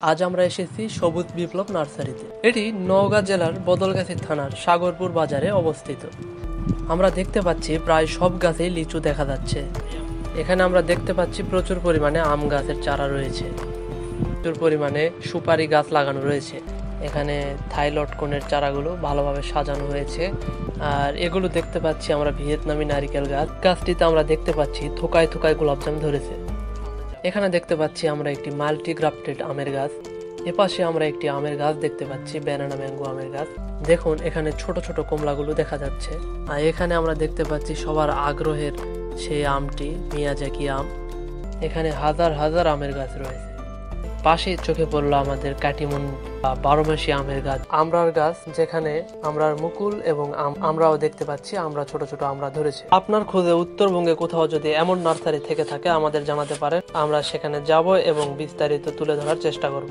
আজ আমরা এসেছি সবুজ বিপ্লব নার্সারিতে। এটি নওগাঁ জেলার বদলগাছি থানার সাগরপুর বাজারে অবস্থিত। আমরা দেখতে পাচ্ছি প্রায় সব গাছেই লিচু দেখা যাচ্ছে। এখানে আমরা দেখতে পাচ্ছি প্রচুর পরিমাণে আম গাছের চারা রয়েছে, প্রচুর পরিমাণে সুপারি গাছ লাগানো রয়েছে। এখানে থাই লটকনের চারাগুলো ভালোভাবে সাজানো হয়েছে। আর এগুলো দেখতে পাচ্ছি আমরা ভিয়েতনামি নারিকেল গাছ। গাছটিতে আমরা দেখতে পাচ্ছি থোকায় থোকায় গোলাপজাম ধরেছে। এখানে দেখতে পাচ্ছি আমরা একটি মাল্টি গ্রাফটেড আমের গাছ। এপাশে আমরা একটি আমের গাছ দেখতে পাচ্ছি, ব্যানানা ম্যাঙ্গো আমের গাছ। দেখুন এখানে ছোট ছোট কমলাগুলো দেখা যাচ্ছে। আর এখানে আমরা দেখতে পাচ্ছি সবার আগ্রহের সেই আমটি মিয়াজাকি আম। এখানে হাজার হাজার আমের গাছ রয়েছে। পাশে চোখে পড়লো আমাদের কাটিমন বা 12 মাসি আমের গাছ, আমড়ার গাছ, যেখানে আমরার মুকুল এবং আমরাও দেখতে পাচ্ছি। আমরা ছোট ছোট আমরা ধরেছি। আপনার খোঁজে উত্তরবঙ্গে কোথাও যদি এমন নার্সারি থেকে থাকে আমাদের জানাতে পারেন, আমরা সেখানে যাব এবং বিস্তারিত তুলে ধরার চেষ্টা করব।